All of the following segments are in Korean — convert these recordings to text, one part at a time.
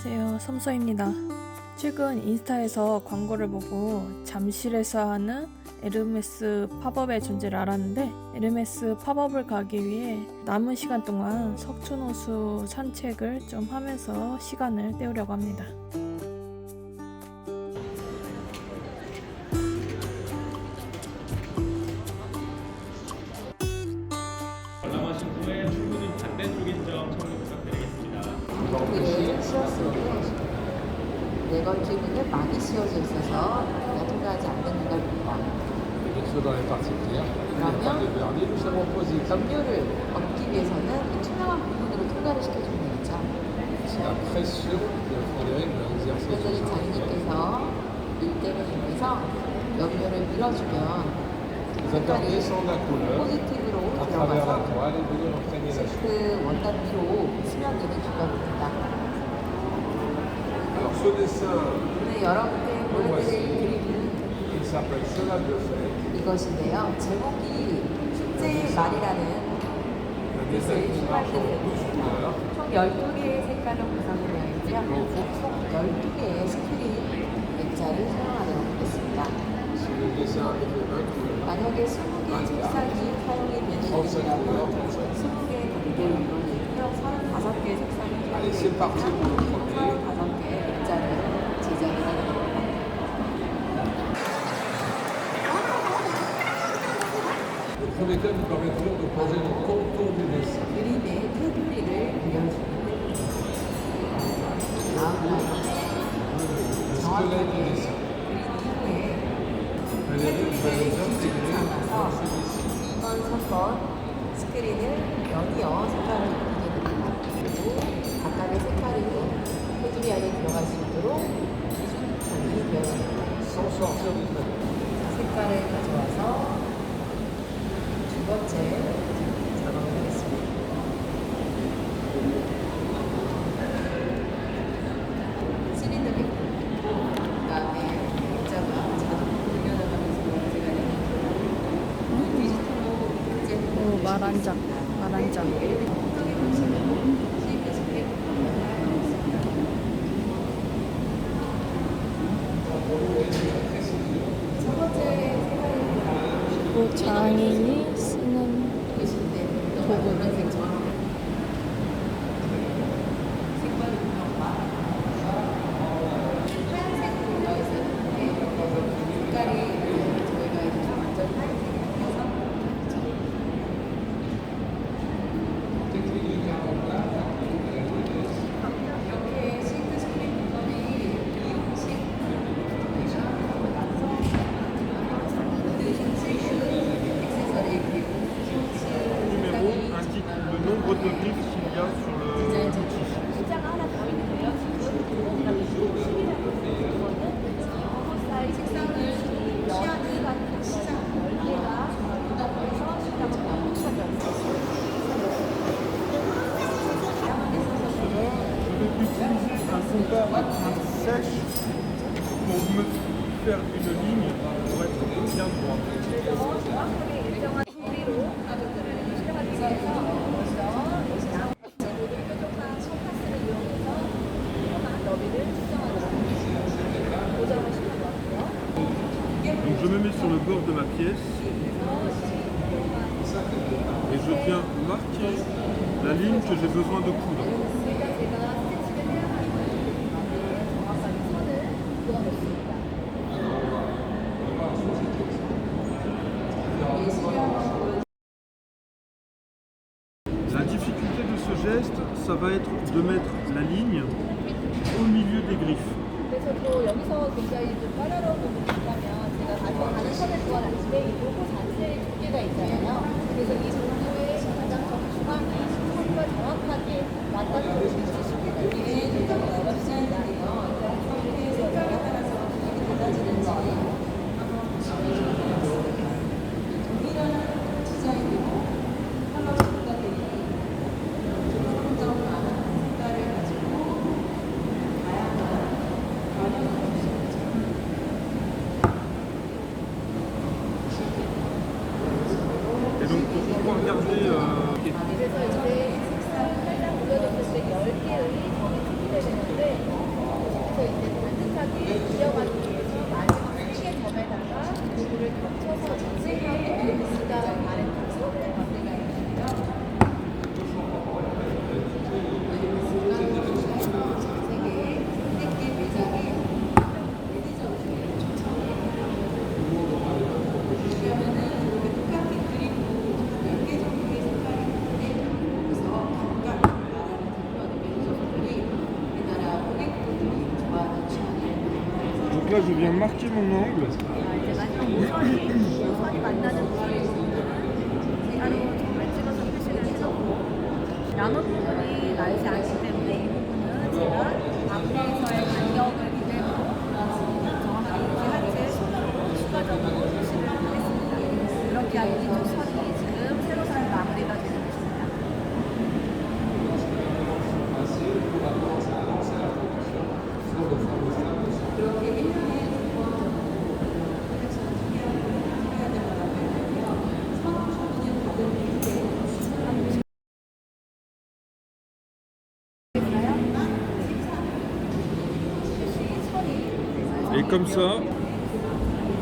안녕하세요. 섬서입니다. 최근 인스타에서 광고를 보고 잠실에서 하는 에르메스 팝업의 존재를 알았는데, 에르메스 팝업을 가기 위해 남은 시간 동안 석촌호수 산책을 좀 하면서 시간을 때우려고 합니다. 관람하신 후에 출구는 반대쪽인 점 참고 부탁드리겠습니다. 네, 씌웠는데 네거티브는 많이 씌워져 있어서 우리가 통과하지 않는 이유가 있다. 그러면 염료를 얻기 위해서는 이 투명한 부분으로 통과를 시켜주면 되겠죠. 그래서 장님께서 일대를 이용해서 염료를 밀어주면 색깔이 포지티브로 들어가서 그 원단 위로 수면되는 기가 됩니다. 네, 여러분께 보여드릴 그림은 이것인데요. 제목이 축제의 말이라는 뜻을 출발되는 것입니다. 총 12개의 색깔로 구성이 되어 있고요. 총 12개의 스크린 액자를 사용하도록 하겠습니다. 만약에 20개의 색상이 사용이 되는 것이라면 20개의 단계로 이루어져 있고요. 35개의 색상이 사용이 되어 있고 35개의 액자를 제작을 하는 겁니다. 그림의 테두리를 그려주는 다음 단계는 정확하게 그린 이후에 테두리에 기준을 삼아서 2번, 3번 스크린을 연이어 색깔을 입히게 됩니다. 그리고 각각의 색깔이 테두리 안에 들어갈 수 있도록 기준점이 되어 있습니다. 색깔을 가져와서 두 번째 작업을 하겠습니다. 시리즈를 그 다음에 액자가 자동 돌려나가면서 문제가 되는 디지털로 이제는 말 한 장. 첫 번째 그리고 장인이 쓰는 도구는 색깔이 하얀색으로 되어 있었는데 색깔이 저희가 이제 완전 하얀색으로 해서 이렇게 시트 스크린 부분이 미용식 액세서리 그리고 numéro indique le nombre de glyphes qu'il y a sur le tissu. 숫자가 하나 더 있는데요. 지금 그다음에 10이라고 이거는 사이즈 색상을 취하는 시장 10개가 그래서 식당을 반복하게 Je vais utiliser un compteur sèche pour me faire une ligne pour être bien droit. 그래서 정확하게 일정한 길이로 촬영하기 위해서 먼저 지도를 뾰족한 컴파스를 이용해서 필요한 너비를 측정하도록 하겠습니다. 고정을 시켜놓았고요. Donc je me mets sur le bord de ma pièce et je viens marquer la ligne que j'ai besoin de coudre. 일단 제가 스케치를 해야 하는 정확하게 선을 그어놓습니다. La difficulté de ce geste, ça va être de mettre la ligne au milieu des griffes. 그래서 또 여기서 굉장히 좀 까다로운 부분이 있다면 제가 가는 선을 그어놨는데 이 로고 자체에 두께가 있잖아요. 그래서 이 로고의 가장 중앙이 신선과 정확하게 맞닿도록 유지시키는 게 굉장히 어렵습니다. 색깔에 따라서 이게 달라지는지 동일한 디자인으로 컬러 컬러들이 조금 많은 색깔을 가지고 다양한 변형을 할 수 있죠. Et donc pour pouvoir garder 그래서 이제 색상을 살짝 올려줬을 때 10개의 점이 준비되는데 이어가기 위해서 마지막 3개 점에다가 도구를 겹쳐서 전시하고 그다음 아래쪽 수업된 관계가 있는데요. Donc là, je viens marquer mon angle. 이제 마지막 모선이 만나는 부분을 따로 점을 찍어서 표시를 해놓고 남은 부분이 나지 않기 때문에 이 부분은 제가 앞에서의 간격을 그대로 정확하게 유지한 채 손으로 추가적으로 표시를 하겠습니다. 이렇게 하면 이쪽 선이 지금 세로 선 마무리가 되는 것입니다. Et comme ça,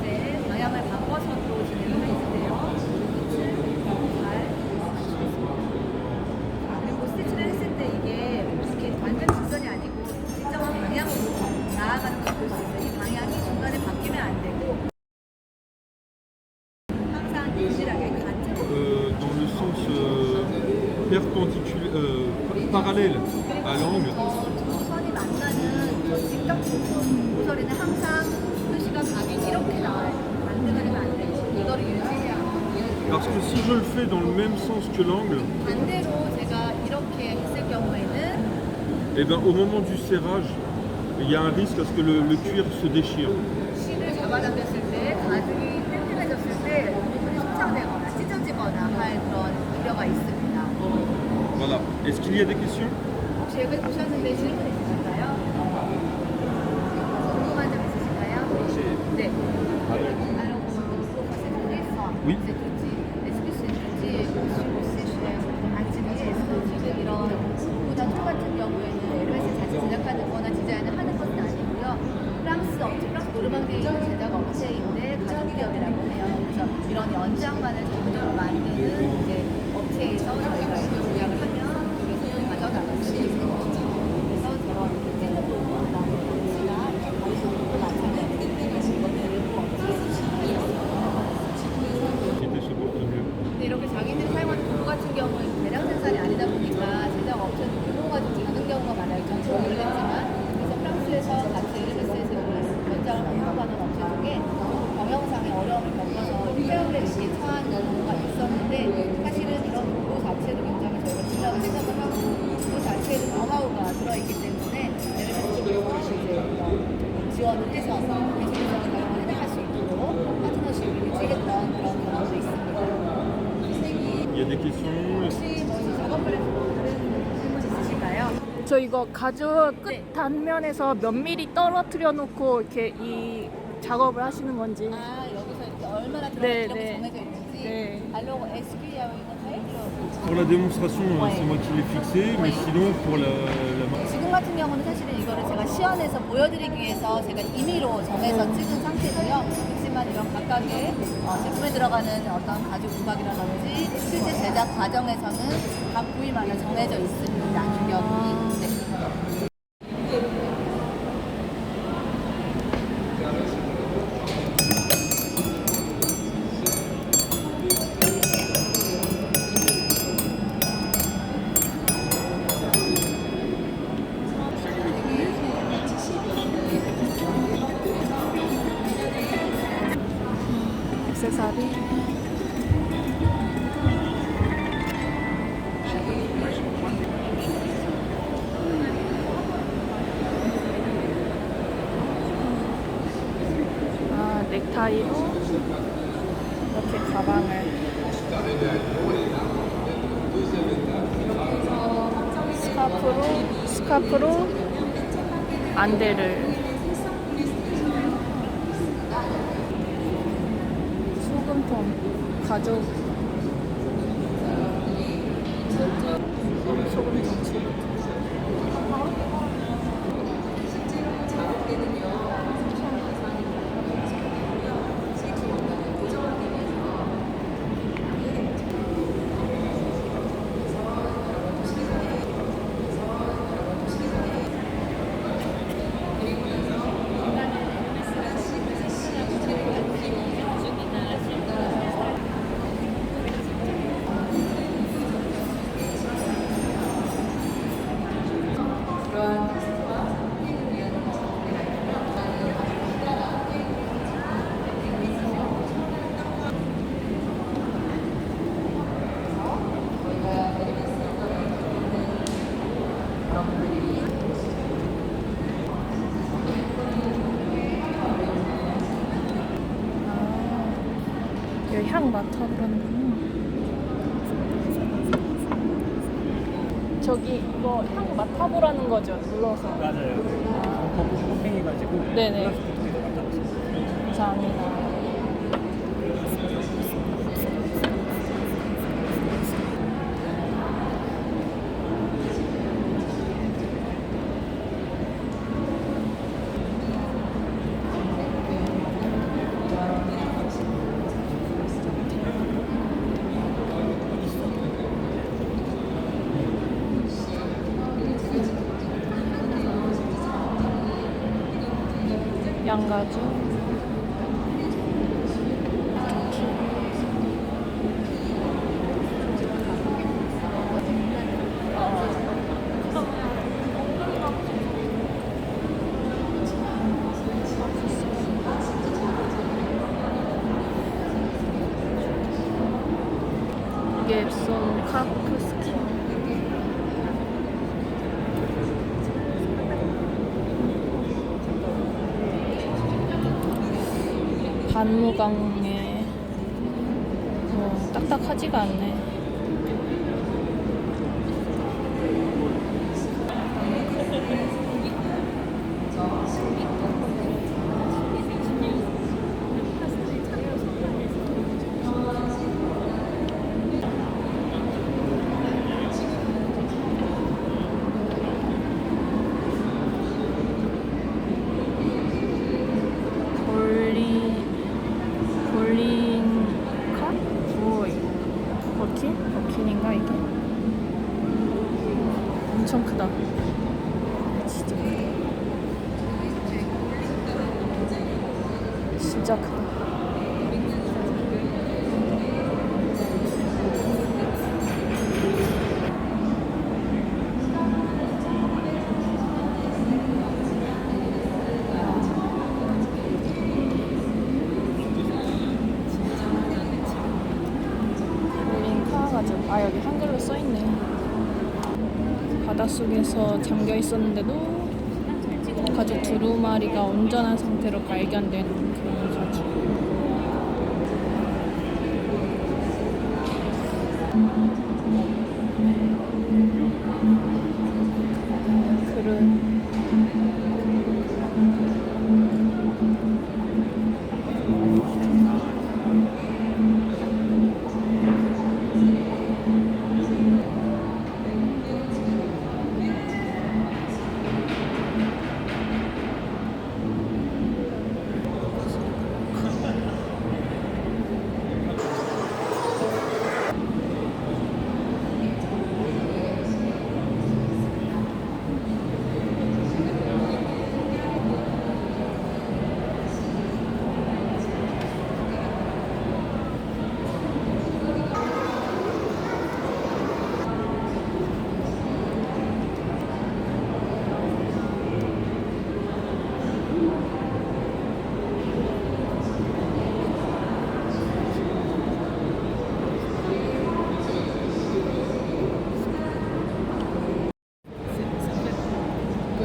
이제 방향을 바꿔서 또 진행을 하는데요. 끝을 잘 맞추겠습니다. 그리고 스티치를 했을 때 이게 이렇게 완전 직선이 아니고 일정한 방향으로 나아가는 걸 볼 수 있어요. 이 방향이 중간에 바뀌면 안 되고 항상 유일하게 간접으로 dans le sens perpendiculaire, parallèle à l'angle. 두 선이 만나는 저 직각 모서리는 항상 표시가 각이 이렇게 나와요. 반대가 되면 안 되고 이거를 유지해야 합니다. Parce que si je le fais dans le même sens que l'angle, 반대로 제가 이렇게 했을 경우에는 eh ben, au moment du serrage, il y a un risque à ce que le cuir se déchire. 실을 잡아당겼을 때 가죽이 땡땡해졌을 때 부분이 손상되거나 찢어지거나 할 그런 우려가 있습니다. Voilà. Est-ce qu'il y a des questions? 혹시 여기 보셨는데 질문 있으실까요? 궁금한 점 있으실까요? 네. Alors, pour cette réforme, Oui. est-ce que c'est activité, 지금 이런 보다 툴 같은 경우에는 에르메스 자체 제작하는 거나 디자인을 하는 것은 아니고요. 프랑스 업체, 프랑스 노르망디에 있는 제작 업체인데 가족 기업이라고 해요. 그래서 이런 연장만을 전문으로 만드는 이제 업체에서 저희가 이렇게 조약을 하면 그래서 가져나갈 수 있는 거죠. 그래서 저런 찌는 도구나 펀치나 가리소도 마찬가지로 이것들을 Qui était chez Porte-Mieux. 근데 이렇게 자기들이 사용하는 도구 같은 경우는 대량 생산이 아니다 보니까 제작 업체도 규모가 좀 작은 경우가 많아요. 전체 모르겠지만 그래서 프랑스에서 같이 에르메스에서 현장을 공급하는 업체 중에 경영상의 어려움을 겪어서 폐업에 이렇게 처한 경우가 있었는데 사실은 이런 도구 자체도 굉장히 저희가 중요하게 생각을 하고 그 자체에도 노하우가 들어있기 때문에 에르메스 쪽에서 이제 이런 지원을 해서 기술적인 경영을 해나갈 수 있도록 파트너십을 유지했던 그런 경우도 있습니다. Il y a des questions. 혹시 뭐 작업을 다른 질문 있으실까요? 저 이거 가죽 끝 네. 단면에서 몇 미리 떨어뜨려 놓고 이렇게 이 작업을 하시는 건지. 아 여기서 이렇게 얼마나 들어가 네, 이렇게 네. 정해져 있는지. 네. Alors est-ce qu'il y a une règle? Pour la démonstration, c'est moi qui l'ai fixé, mais sinon pour la 지금 같은 경우는 사실은 이거를 제가 시연해서 보여드리기 위해서 제가 임의로 정해서 찍은 상태고요. 그렇지만 이런 각각의 제품에 들어가는 어떤 가죽 부각이라든지 실제 제작 과정에서는 각 부위마다 정해져 있습니다. 규격이. 네. 액세서리. 아, 넥타이로 이렇게 가방을. 스카프로 안대를. 소금통, 가죽. 소금통. 향 맡아보라는 거는 저기 이거 향 맡아보라는 거죠? 눌러서. 맞아요. 버프 쇼핑해가지고 네네. 플라스틱 맡아봤어요. 감사합니다. 양가주. 이게 앱손 카프 스킨. 반무광에 딱딱하지가 않네. 볼링카? 뭐 버킨인가 이게? 엄청 크다. 진짜 크다. 진짜 크다. 아 여기 한글로 써있네. 바닷속에서 잠겨 있었는데도 가죽 두루마리가 온전한 상태로 발견된 그런 가죽. 그릇.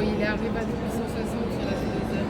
Il est arrivé à 1860 sur la deuxième.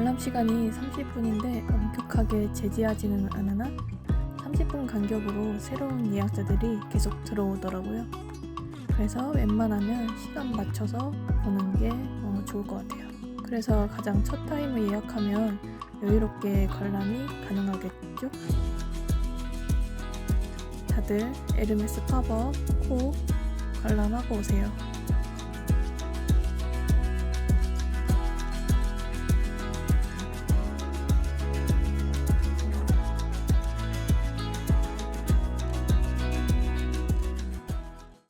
관람 시간이 30분인데 엄격하게 제지하지는 않으나 30분 간격으로 새로운 예약자들이 계속 들어오더라고요. 그래서 웬만하면 시간 맞춰서 보는 게 좋을 것 같아요. 그래서 가장 첫 타임을 예약하면 여유롭게 관람이 가능하겠죠? 다들 에르메스 팝업 꼭 관람하고 오세요.